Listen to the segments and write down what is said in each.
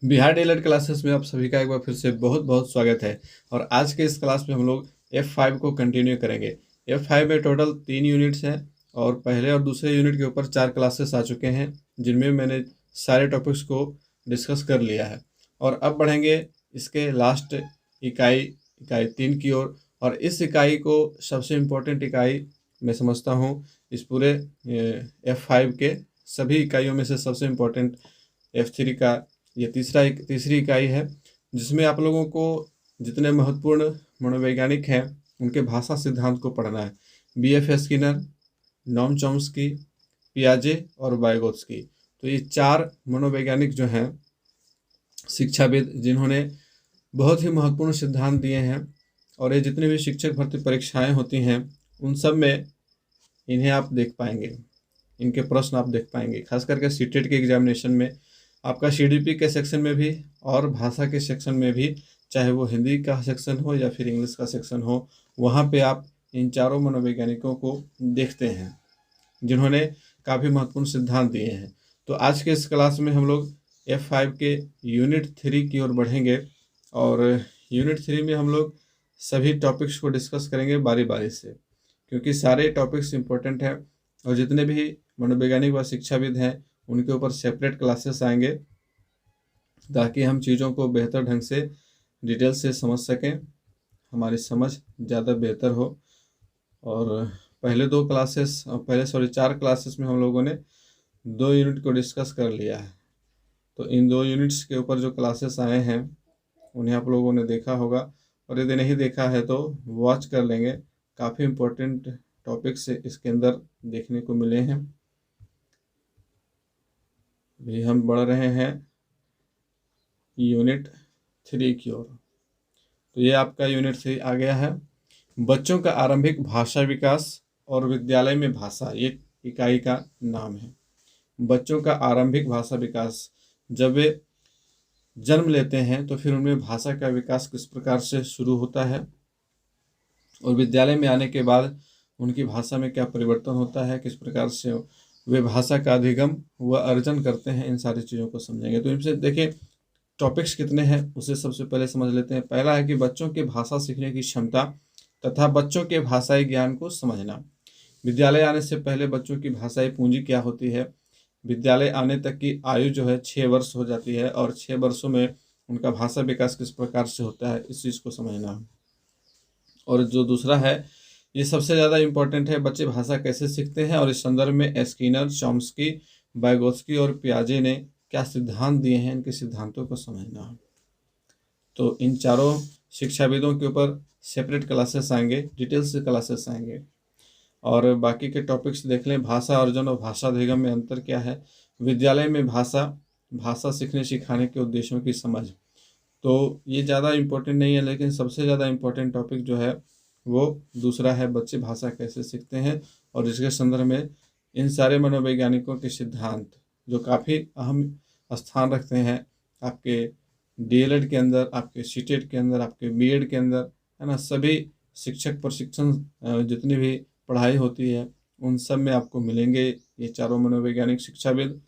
Bihar DElEd classes में आप सभी का एक बार फिर से बहुत बहुत स्वागत है। और आज के इस क्लास में हम लोग F5 को कंटिन्यू करेंगे। F5 में टोटल 3 यूनिट्स हैं और पहले और दूसरे यूनिट के ऊपर 4 क्लासेस आ चुके हैं, जिनमें मैंने सारे टॉपिक्स को डिस्कस कर लिया है। और अब बढ़ेंगे इसके लास्ट इकाई इकाई 3 की ओर। और इस इकाई को सबसे इम्पोर्टेंट इकाई मैं समझता हूँ। इस पूरे F5 के सभी इकाइयों में से सबसे इम्पोर्टेंट F3 का ये तीसरी इकाई है, जिसमें आप लोगों को जितने महत्वपूर्ण मनोवैज्ञानिक हैं उनके भाषा सिद्धांत को पढ़ना है। B.F. स्किनर, नॉम चॉम्स्की, पियाजे और वाइगोत्स्की। तो ये 4 मनोवैज्ञानिक जो हैं शिक्षाविद, जिन्होंने बहुत ही महत्वपूर्ण सिद्धांत दिए हैं। और ये जितनी भी शिक्षक भर्ती परीक्षाएं होती हैं उन सब में इन्हें आप देख पाएंगे, इनके प्रश्न आप देख पाएंगे। खास करके सीटेट के एग्जामिनेशन में आपका सीडीपी के सेक्शन में भी और भाषा के सेक्शन में भी, चाहे वो हिंदी का सेक्शन हो या फिर इंग्लिश का सेक्शन हो, वहाँ पे आप इन चारों मनोवैज्ञानिकों को देखते हैं, जिन्होंने काफ़ी महत्वपूर्ण सिद्धांत दिए हैं। तो आज के इस क्लास में हम लोग F5 के यूनिट 3 की ओर बढ़ेंगे। और यूनिट 3 में हम लोग सभी टॉपिक्स को डिस्कस करेंगे बारी बारी से, क्योंकि सारे टॉपिक्स इम्पोर्टेंट हैं। और जितने भी मनोवैज्ञानिक व शिक्षाविद हैं उनके ऊपर सेपरेट क्लासेस आएंगे, ताकि हम चीज़ों को बेहतर ढंग से डिटेल से समझ सकें, हमारी समझ ज़्यादा बेहतर हो। और पहले 4 क्लासेस में हम लोगों ने 2 यूनिट को डिस्कस कर लिया है। तो इन 2 यूनिट्स के ऊपर जो क्लासेस आए हैं उन्हें आप लोगों ने देखा होगा, और यदि नहीं देखा है तो वॉच कर लेंगे। काफ़ी इम्पोर्टेंट टॉपिक्स इसके अंदर देखने को मिले हैं। भी हम बढ़ रहे हैं यूनिट 3 की ओर। तो ये आपका यूनिट 3 आ गया है। बच्चों का आरंभिक भाषा विकास और विद्यालय में भाषा, ये इकाई का नाम है। बच्चों का आरंभिक भाषा विकास, जब वे जन्म लेते हैं तो फिर उनमें भाषा का विकास किस प्रकार से शुरू होता है, और विद्यालय में आने के बाद उनकी भाषा में क्या परिवर्तन होता है, किस प्रकार से वे भाषा का अधिगम व अर्जन करते हैं, इन सारी चीज़ों को समझेंगे। तो इनसे देखिए टॉपिक्स कितने हैं उसे सबसे पहले समझ लेते हैं। पहला है कि बच्चों के भाषा सीखने की क्षमता तथा बच्चों के भाषाई ज्ञान को समझना। विद्यालय आने से पहले बच्चों की भाषाई पूंजी क्या होती है, विद्यालय आने तक की आयु जो है 6 वर्ष हो जाती है, और 6 वर्षों में उनका भाषा विकास किस प्रकार से होता है, इस चीज़ को समझना। और जो दूसरा है, ये सबसे ज़्यादा इम्पोर्टेंट है, बच्चे भाषा कैसे सीखते हैं, और इस संदर्भ में स्किनर, चॉम्स्की, वाइगोत्स्की और पियाजे ने क्या सिद्धांत दिए हैं, इनके सिद्धांतों को समझना। तो इन चारों शिक्षाविदों के ऊपर सेपरेट क्लासेस आएंगे, डिटेल से क्लासेस आएंगे। और बाकी के टॉपिक्स देख लें। भाषा अर्जन और भाषा अधिगम में अंतर क्या है, विद्यालय में भाषा सीखने सिखाने के उद्देश्यों की समझ। तो ये ज़्यादा इम्पोर्टेंट नहीं है, लेकिन सबसे ज़्यादा इम्पोर्टेंट टॉपिक जो है वो दूसरा है, बच्चे भाषा कैसे सीखते हैं। और इसके संदर्भ में इन सारे मनोवैज्ञानिकों के सिद्धांत जो काफ़ी अहम स्थान रखते हैं आपके डीएलएड के अंदर, आपके सीटेट के अंदर, आपके बीएड के अंदर, है ना। सभी शिक्षक प्रशिक्षण जितनी भी पढ़ाई होती है उन सब में आपको मिलेंगे ये चारों मनोवैज्ञानिक शिक्षाविद।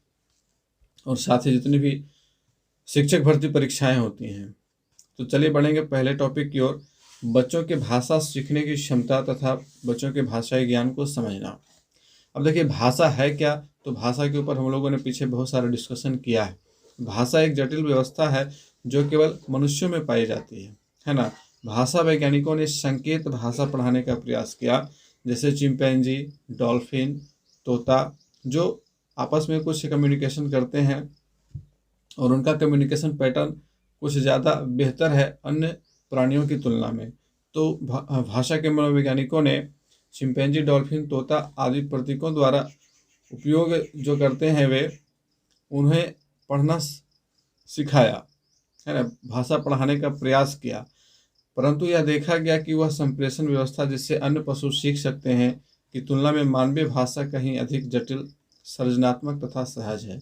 और साथ ही जितनी भी शिक्षक भर्ती परीक्षाएं होती हैं। तो चलिए बढ़ेंगे पहले टॉपिक की ओर, बच्चों के भाषा सीखने की क्षमता तथा बच्चों के भाषाई ज्ञान को समझना। अब देखिए भाषा है क्या, तो भाषा के ऊपर हम लोगों ने पीछे बहुत सारा डिस्कशन किया है। भाषा एक जटिल व्यवस्था है जो केवल मनुष्यों में पाई जाती है ना। भाषा वैज्ञानिकों ने संकेत भाषा पढ़ाने का प्रयास किया, जैसे चिंपैंजी, डॉल्फिन, तोता, जो आपस में कुछ कम्युनिकेशन करते हैं और उनका कम्युनिकेशन पैटर्न कुछ ज़्यादा बेहतर है अन्य प्राणियों की तुलना में। तो भाषा के मनोवैज्ञानिकों ने चिंपैंजी, डॉल्फिन, तोता आदि प्रतीकों द्वारा उपयोग जो करते हैं वे उन्हें पढ़ना सिखाया, है ना। भाषा पढ़ाने का प्रयास किया, परंतु यह देखा गया कि वह संप्रेषण व्यवस्था जिससे अन्य पशु सीख सकते हैं की तुलना में मानवीय भाषा कहीं अधिक जटिल, सृजनात्मक तथा सहज है।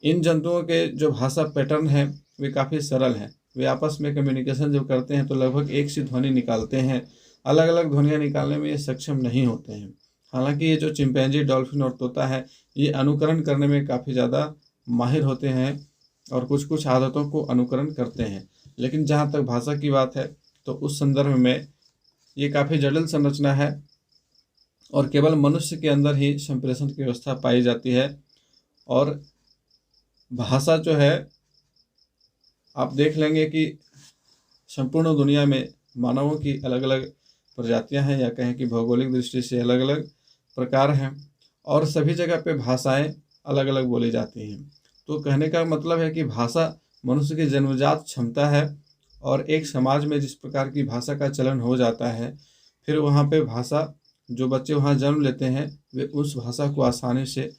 इन जंतुओं के जो भाषा पैटर्न हैं वे काफ़ी सरल हैं। वे आपस में कम्युनिकेशन जब करते हैं तो लगभग एक सी ध्वनि निकालते हैं, अलग अलग ध्वनियाँ निकालने में ये सक्षम नहीं होते हैं। हालांकि ये जो चिंपैंजी, डॉल्फिन और तोता है ये अनुकरण करने में काफ़ी ज़्यादा माहिर होते हैं, और कुछ कुछ आदतों को अनुकरण करते हैं। लेकिन जहाँ तक भाषा की बात है तो उस संदर्भ में ये काफ़ी जटिल संरचना है और केवल मनुष्य के अंदर ही संप्रेषण की व्यवस्था पाई जाती है। और भाषा जो है, आप देख लेंगे कि संपूर्ण दुनिया में मानवों की अलग अलग प्रजातियां हैं, या कहें कि भौगोलिक दृष्टि से अलग अलग प्रकार हैं, और सभी जगह पे भाषाएं अलग अलग बोली जाती हैं। तो कहने का मतलब है कि भाषा मनुष्य की जन्मजात क्षमता है, और एक समाज में जिस प्रकार की भाषा का चलन हो जाता है, फिर वहाँ पे भाषा, जो बच्चे वहाँ जन्म लेते हैं वे उस भाषा को आसानी से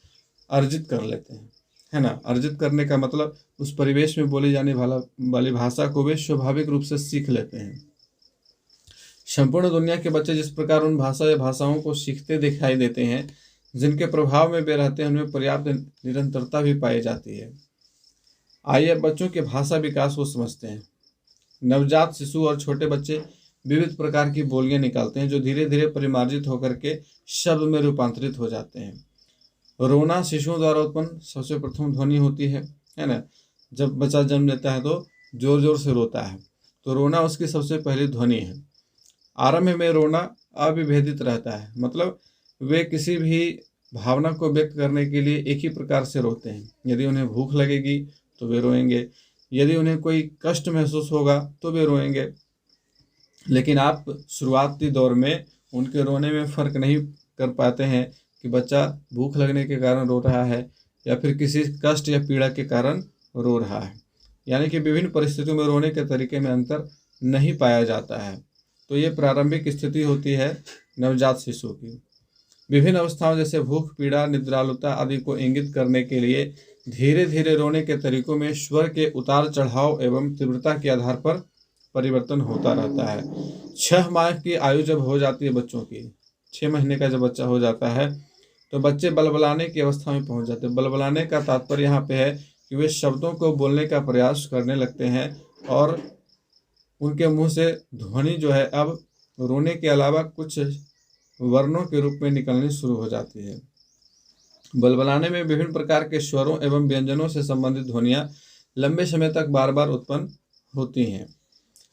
अर्जित कर लेते हैं, है ना। अर्जित करने का मतलब उस परिवेश में बोली जाने वाली भाषा को वे स्वाभाविक रूप से सीख लेते हैं। संपूर्ण दुनिया के बच्चे जिस प्रकार उन भाषा या भाषाओं को सीखते दिखाई देते हैं जिनके प्रभाव में वे रहते हैं, उनमें पर्याप्त निरंतरता भी पाई जाती है। आइए बच्चों के भाषा विकास को समझते हैं। नवजात शिशु और छोटे बच्चे विविध प्रकार की बोलियां निकालते हैं जो धीरे धीरे परिमार्जित होकर के शब्द में रूपांतरित हो जाते हैं। रोना शिशुओं द्वारा उत्पन्न सबसे प्रथम ध्वनि होती है ना। जब बच्चा जन्म लेता है तो जोर जोर से रोता है, तो रोना उसकी सबसे पहली ध्वनि है। आरंभ में रोना अविभेदित रहता है, मतलब वे किसी भी भावना को व्यक्त करने के लिए एक ही प्रकार से रोते हैं। यदि उन्हें भूख लगेगी तो वे रोएंगे, यदि उन्हें कोई कष्ट महसूस होगा तो वे रोएंगे। लेकिन आप शुरुआती दौर में उनके रोने में फर्क नहीं कर पाते हैं कि बच्चा भूख लगने के कारण रो रहा है या फिर किसी कष्ट या पीड़ा के कारण रो रहा है। यानी कि विभिन्न परिस्थितियों में रोने के तरीके में अंतर नहीं पाया जाता है। तो ये प्रारंभिक स्थिति होती है नवजात शिशु की। विभिन्न अवस्थाओं जैसे भूख, पीड़ा, निद्रालुता आदि को इंगित करने के लिए धीरे धीरे रोने के तरीकों में स्वर के उतार चढ़ाव एवं तीव्रता के आधार पर परिवर्तन होता रहता है। 6 माह की आयु जब हो जाती है बच्चों की, 6 महीने का जब बच्चा हो जाता है तो बच्चे बलबलाने की अवस्था में पहुंच जाते हैं। बलबलाने का तात्पर्य यहाँ पे है कि वे शब्दों को बोलने का प्रयास करने लगते हैं और उनके मुंह से ध्वनि जो है अब रोने के अलावा कुछ वर्णों के रूप में निकलनी शुरू हो जाती है। बलबलाने में विभिन्न प्रकार के स्वरों एवं व्यंजनों से संबंधित ध्वनियाँ लंबे समय तक बार बार उत्पन्न होती हैं।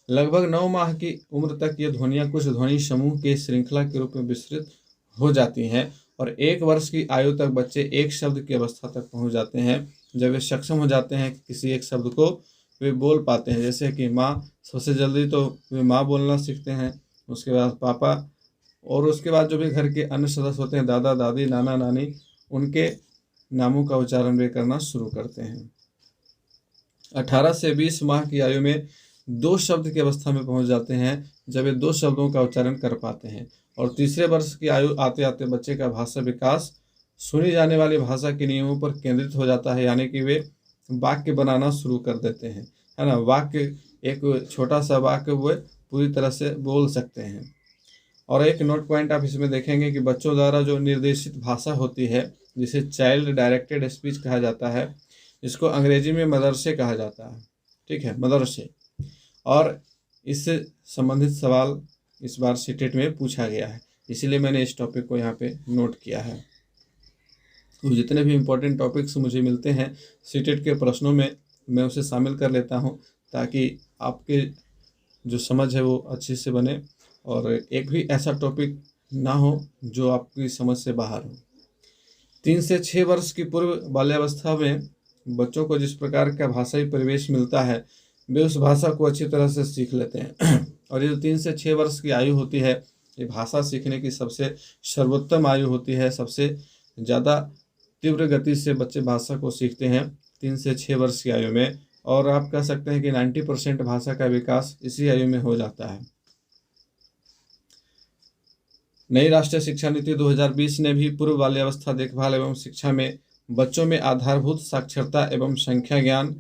लगभग 9 माह की उम्र तक ये ध्वनियाँ कुछ ध्वनि समूह की श्रृंखला के रूप में विस्तृत हो जाती हैं और 1 वर्ष की आयु तक बच्चे एक शब्द की अवस्था तक पहुंच जाते हैं। जब वे सक्षम हो जाते हैं किसी एक शब्द को वे बोल पाते हैं, जैसे कि माँ, सबसे जल्दी तो वे माँ बोलना सीखते हैं, उसके बाद पापा, और उसके बाद जो भी घर के अन्य सदस्य होते हैं, दादा दादी, नाना नानी, उनके नामों का उच्चारण वे करना शुरू करते हैं। 18 से 20 माह की आयु में 2 शब्द की अवस्था में पहुंच जाते हैं, जब वे 2 शब्दों का उच्चारण कर पाते हैं। और तीसरे वर्ष की आयु आते आते बच्चे का भाषा विकास सुनी जाने वाली भाषा के नियमों पर केंद्रित हो जाता है, यानी कि वे वाक्य बनाना शुरू कर देते हैं, है ना। वाक्य, एक छोटा सा वाक्य वे पूरी तरह से बोल सकते हैं। और एक नोट पॉइंट आप इसमें देखेंगे कि बच्चों द्वारा जो निर्देशित भाषा होती है, जिसे चाइल्ड डायरेक्टेड स्पीच कहा जाता है, इसको अंग्रेजी में मदरसे कहा जाता है, ठीक है, मदरसे। और इससे संबंधित सवाल इस बार सीटेट में पूछा गया है, इसीलिए मैंने इस टॉपिक को यहाँ पे नोट किया है। तो जितने भी इम्पोर्टेंट टॉपिक्स मुझे मिलते हैं सीटेट के प्रश्नों में, मैं उसे शामिल कर लेता हूँ ताकि आपके जो समझ है वो अच्छे से बने और एक भी ऐसा टॉपिक ना हो जो आपकी समझ से बाहर हो। 3 से 6 वर्ष की पूर्व बाल्यावस्था में बच्चों को जिस प्रकार का भाषाई परिवेश मिलता है, वे उस भाषा को अच्छी तरह से सीख लेते हैं। और ये जो 3 से 6 वर्ष की आयु होती है, ये भाषा सीखने की सबसे सर्वोत्तम आयु होती है। सबसे ज़्यादा तीव्र गति से बच्चे भाषा को सीखते हैं 3 से 6 वर्ष की आयु में, और आप कह सकते हैं कि 90% भाषा का विकास इसी आयु में हो जाता है। नई राष्ट्रीय शिक्षा नीति 2020 ने भी पूर्व बाल्यावस्था देखभाल एवं शिक्षा में बच्चों में आधारभूत साक्षरता एवं संख्या ज्ञान,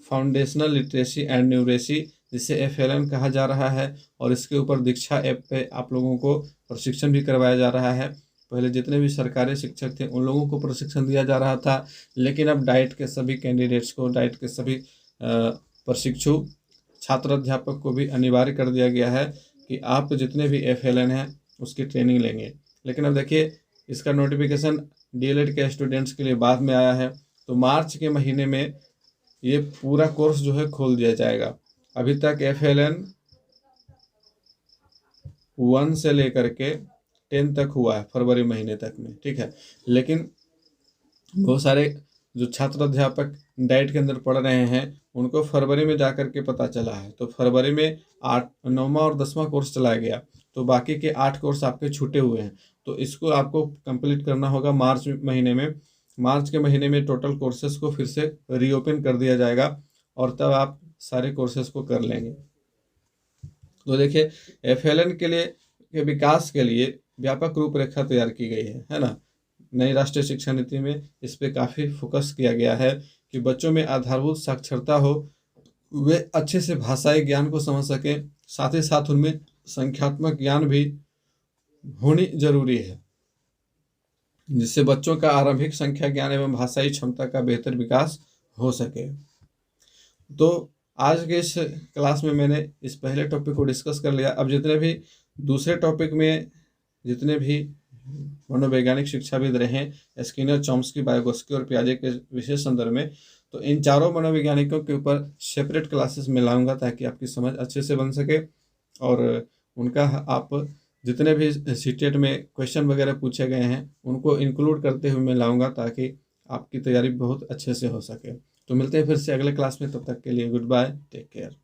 फाउंडेशनल लिटरेसी एंड न्यूरेसी, जिसे FLN कहा जा रहा है, और इसके ऊपर दीक्षा ऐप पे आप लोगों को प्रशिक्षण भी करवाया जा रहा है। पहले जितने भी सरकारी शिक्षक थे उन लोगों को प्रशिक्षण दिया जा रहा था, लेकिन अब डाइट के सभी कैंडिडेट्स को, डाइट के सभी प्रशिक्षु छात्र अध्यापक को भी अनिवार्य कर दिया गया है कि आप जितने भी FLN हैं उसकी ट्रेनिंग लेंगे। लेकिन अब देखिए, इसका नोटिफिकेशन DLED के स्टूडेंट्स के लिए बाद में आया है। तो मार्च के महीने में ये पूरा कोर्स जो है खोल दिया जाएगा। अभी तक FLN 1 से लेकर के 10 तक हुआ है फरवरी महीने तक में, ठीक है। लेकिन बहुत सारे जो छात्र अध्यापक डाइट के अंदर पढ़ रहे हैं उनको फरवरी में जा कर के पता चला है, तो फरवरी में 9वां और 10वां कोर्स चलाया गया, तो बाकी के 8 कोर्स आपके छूटे हुए हैं। तो इसको आपको कंप्लीट करना होगा मार्च महीने में। मार्च के महीने में टोटल कोर्सेज को फिर से रीओपन कर दिया जाएगा और तब आप सारे कोर्सेज को कर लेंगे। तो देखिए, FLN के विकास के लिए व्यापक रूपरेखा तैयार की गई है ना। नई राष्ट्रीय शिक्षा नीति में इस पे काफ़ी फोकस किया गया है कि बच्चों में आधारभूत साक्षरता हो, वे अच्छे से भाषाई ज्ञान को समझ सकें, साथ ही साथ उनमें संख्यात्मक ज्ञान भी होनी जरूरी है, जिससे बच्चों का आरंभिक संख्या ज्ञान एवं भाषाई क्षमता का बेहतर विकास हो सके। तो आज के इस क्लास में मैंने इस पहले टॉपिक को डिस्कस कर लिया। अब जितने भी दूसरे टॉपिक में जितने भी मनोवैज्ञानिक शिक्षाविद रहे, स्किनर, चॉम्स्की, वाइगोत्स्की और पियाजे के विशेष संदर्भ में, तो इन चारों मनोवैज्ञानिकों के ऊपर सेपरेट क्लासेस में लाऊंगा ताकि आपकी समझ अच्छे से बन सके और उनका आप जितने भी सीटेट में क्वेश्चन वगैरह पूछे गए हैं उनको इंक्लूड करते हुए मैं लाऊंगा ताकि आपकी तैयारी बहुत अच्छे से हो सके। तो मिलते हैं फिर से अगले क्लास में, तब तक के लिए गुड बाय, टेक केयर।